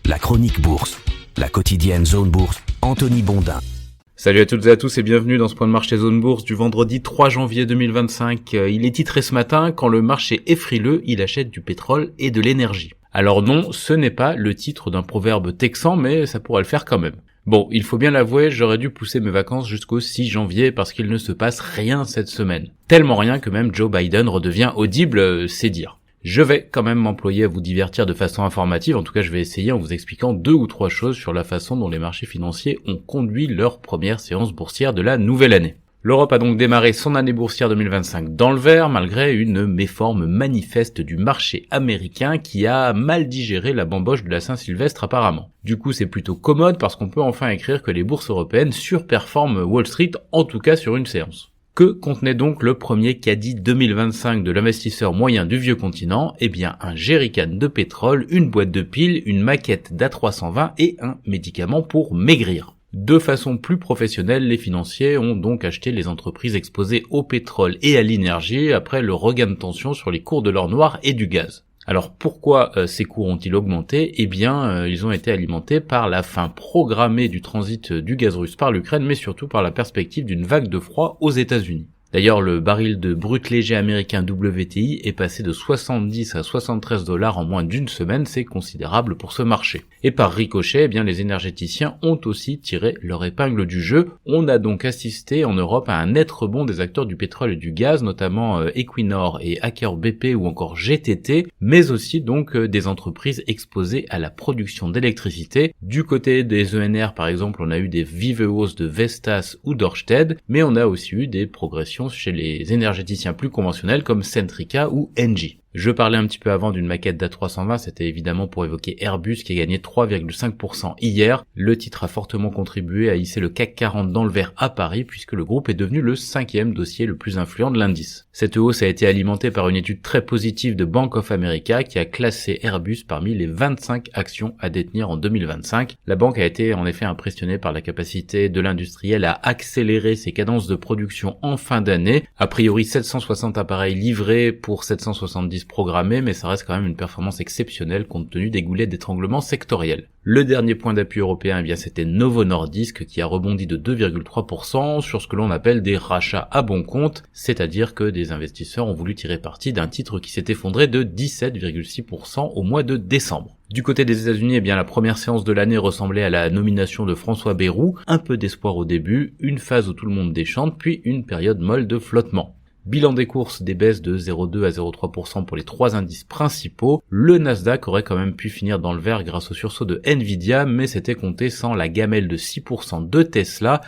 La chronique bourse, la quotidienne Zone Bourse, Anthony Bondin. Salut à toutes et à tous et bienvenue dans ce point de marché Zone Bourse du vendredi 3 janvier 2025. Il est titré ce matin, quand le marché est frileux, il achète du pétrole et de l'énergie. Alors non, ce n'est pas le titre d'un proverbe texan, mais ça pourrait le faire quand même. Bon, il faut bien l'avouer, j'aurais dû pousser mes vacances jusqu'au 6 janvier parce qu'il ne se passe rien cette semaine. Tellement rien que même Joe Biden redevient audible, c'est dire. Je vais quand même m'employer à vous divertir de façon informative, en tout cas je vais essayer en vous expliquant 2 ou 3 choses sur la façon dont les marchés financiers ont conduit leur première séance boursière de la nouvelle année. L'Europe a donc démarré son année boursière 2025 dans le vert, malgré une méforme manifeste du marché américain qui a mal digéré la bamboche de la Saint-Sylvestre apparemment. Du coup c'est plutôt commode parce qu'on peut enfin écrire que les bourses européennes surperforment Wall Street, en tout cas sur une séance. Que contenait donc le premier caddie 2025 de l'investisseur moyen du vieux continent ? Eh bien, un jerrycan de pétrole, une boîte de piles, une maquette d'A320 et un médicament pour maigrir. De façon plus professionnelle, les financiers ont donc acheté les entreprises exposées au pétrole et à l'énergie après le regain de tension sur les cours de l'or noir et du gaz. Alors pourquoi ces cours ont-ils augmenté ? Eh bien, ils ont été alimentés par la fin programmée du transit du gaz russe par l'Ukraine, mais surtout par la perspective d'une vague de froid aux États-Unis. D'ailleurs, le baril de brut léger américain WTI est passé de 70 à 73 $ en moins d'une semaine, c'est considérable pour ce marché. Et par ricochet, eh bien, les énergéticiens ont aussi tiré leur épingle du jeu. On a donc assisté en Europe à un net rebond des acteurs du pétrole et du gaz, notamment Equinor et Aker BP ou encore GTT, mais aussi donc des entreprises exposées à la production d'électricité. Du côté des ENR, par exemple, on a eu des vives hausses de Vestas ou d'Ørsted, mais on a aussi eu des progressions chez les énergéticiens plus conventionnels comme Centrica ou Engie. Je parlais un petit peu avant d'une maquette d'A320, c'était évidemment pour évoquer Airbus qui a gagné 3,5% hier. Le titre a fortement contribué à hisser le CAC 40 dans le vert à Paris puisque le groupe est devenu le 5e dossier le plus influent de l'indice. Cette hausse a été alimentée par une étude très positive de Bank of America qui a classé Airbus parmi les 25 actions à détenir en 2025. La banque a été en effet impressionnée par la capacité de l'industriel à accélérer ses cadences de production en fin d'année. A priori 760 appareils livrés pour 770 programmé, mais ça reste quand même une performance exceptionnelle compte tenu des goulets d'étranglement sectoriels. Le dernier point d'appui européen, eh bien, c'était Novo Nordisk qui a rebondi de 2,3% sur ce que l'on appelle des rachats à bon compte, c'est-à-dire que des investisseurs ont voulu tirer parti d'un titre qui s'est effondré de 17,6% au mois de décembre. Du côté des États-Unis, eh bien, la première séance de l'année ressemblait à la nomination de François Bayrou, un peu d'espoir au début, une phase où tout le monde déchante, puis une période molle de flottement. Bilan des courses, des baisses de 0,2 à 0,3% pour les 3 indices principaux. Le Nasdaq aurait quand même pu finir dans le vert grâce au sursaut de Nvidia, mais c'était compté sans la gamelle de 6% de Tesla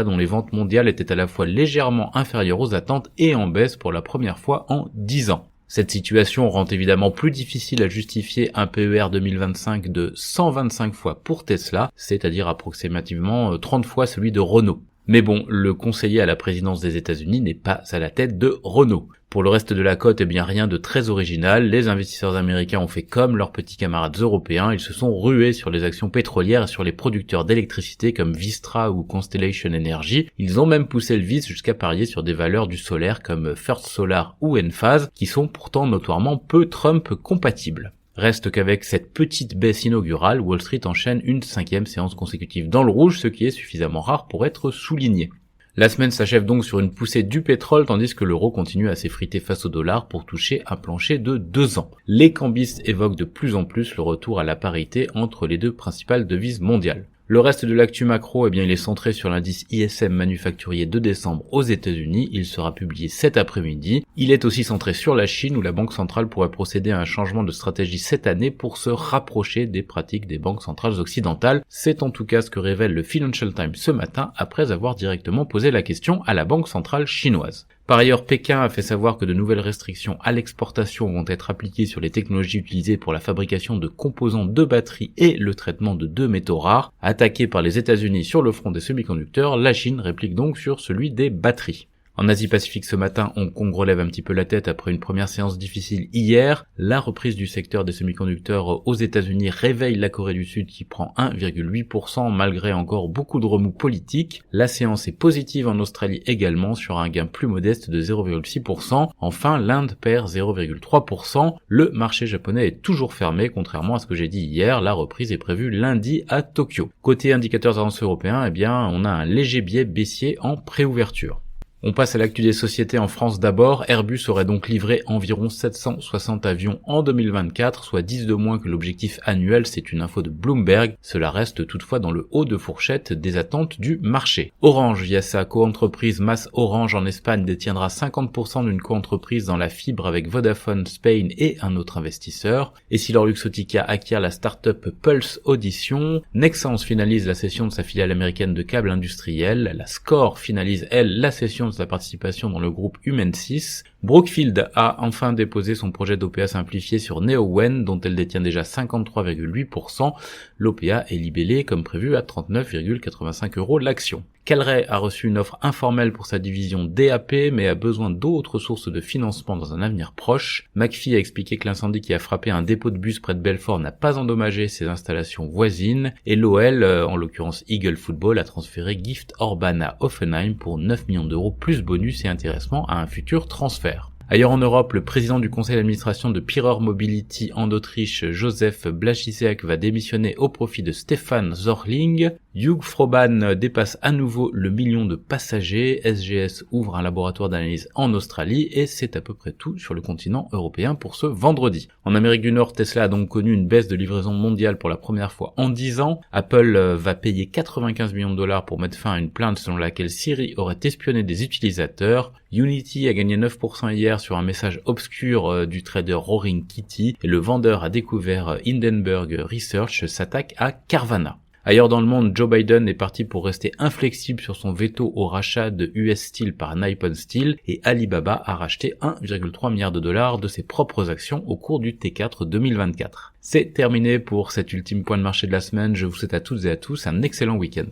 dont les ventes mondiales étaient à la fois légèrement inférieures aux attentes et en baisse pour la première fois en 10 ans. Cette situation rend évidemment plus difficile à justifier un PER 2025 de 125 fois pour Tesla, c'est-à-dire approximativement 30 fois celui de Renault. Mais bon, le conseiller à la présidence des États-Unis n'est pas à la tête de Renault. Pour le reste de la cote, eh bien rien de très original. Les investisseurs américains ont fait comme leurs petits camarades européens. Ils se sont rués sur les actions pétrolières et sur les producteurs d'électricité comme Vistra ou Constellation Energy. Ils ont même poussé le vice jusqu'à parier sur des valeurs du solaire comme First Solar ou Enphase, qui sont pourtant notoirement peu Trump compatibles. Reste qu'avec cette petite baisse inaugurale, Wall Street enchaîne une 5e séance consécutive dans le rouge, ce qui est suffisamment rare pour être souligné. La semaine s'achève donc sur une poussée du pétrole, tandis que l'euro continue à s'effriter face au dollar pour toucher un plancher de 2 ans. Les cambistes évoquent de plus en plus le retour à la parité entre les deux principales devises mondiales. Le reste de l'actu macro, eh bien, il est centré sur l'indice ISM manufacturier de décembre aux États-Unis. Il sera publié cet après-midi. Il est aussi centré sur la Chine où la Banque centrale pourrait procéder à un changement de stratégie cette année pour se rapprocher des pratiques des banques centrales occidentales. C'est en tout cas ce que révèle le Financial Times ce matin après avoir directement posé la question à la Banque centrale chinoise. Par ailleurs, Pékin a fait savoir que de nouvelles restrictions à l'exportation vont être appliquées sur les technologies utilisées pour la fabrication de composants de batteries et le traitement de 2 métaux rares. Attaquée par les États-Unis sur le front des semi-conducteurs, la Chine réplique donc sur celui des batteries. En Asie-Pacifique ce matin, Hong Kong relève un petit peu la tête après une première séance difficile hier. La reprise du secteur des semi-conducteurs aux États-Unis réveille la Corée du Sud qui prend 1,8% malgré encore beaucoup de remous politiques. La séance est positive en Australie également sur un gain plus modeste de 0,6%. Enfin, l'Inde perd 0,3%. Le marché japonais est toujours fermé, contrairement à ce que j'ai dit hier. La reprise est prévue lundi à Tokyo. Côté indicateurs avancés européens, on a un léger biais baissier en préouverture. On passe à l'actu des sociétés en France d'abord. Airbus aurait donc livré environ 760 avions en 2024, soit 10 de moins que l'objectif annuel, c'est une info de Bloomberg. Cela reste toutefois dans le haut de fourchette des attentes du marché. Orange, via sa coentreprise Mas Orange en Espagne, détiendra 50% d'une coentreprise dans la fibre avec Vodafone Spain et un autre investisseur. Et si Luxottica acquiert la start-up Pulse Audition, Nexans finalise la cession de sa filiale américaine de câbles industriels, la Score finalise, elle, la cession de sa participation dans le groupe Humensys. Brookfield a enfin déposé son projet d'OPA simplifié sur Neowen, dont elle détient déjà 53,8%. L'OPA est libellé comme prévu à 39,85 € l'action. Calray a reçu une offre informelle pour sa division DAP, mais a besoin d'autres sources de financement dans un avenir proche. McPhee a expliqué que l'incendie qui a frappé un dépôt de bus près de Belfort n'a pas endommagé ses installations voisines, et l'OL, en l'occurrence Eagle Football, a transféré Gift Orban à Hoffenheim pour 9 millions d'euros plus bonus et intéressement à un futur transfert. Ailleurs en Europe, le président du conseil d'administration de Pirer Mobility en Autriche, Joseph Blaszczak, va démissionner au profit de Stefan Zorling. Hugh Froban dépasse à nouveau le million de passagers. SGS ouvre un laboratoire d'analyse en Australie et c'est à peu près tout sur le continent européen pour ce vendredi. En Amérique du Nord, Tesla a donc connu une baisse de livraison mondiale pour la première fois en 10 ans. Apple va payer 95 millions de dollars pour mettre fin à une plainte selon laquelle Siri aurait espionné des utilisateurs. Unity a gagné 9% hier sur un message obscur du trader Roaring Kitty et le vendeur a découvert Hindenburg Research s'attaque à Carvana. Ailleurs dans le monde, Joe Biden est parti pour rester inflexible sur son veto au rachat de US Steel par Nippon Steel et Alibaba a racheté 1,3 milliard de dollars de ses propres actions au cours du T4 2024. C'est terminé pour cet ultime point de marché de la semaine. Je vous souhaite à toutes et à tous un excellent week-end.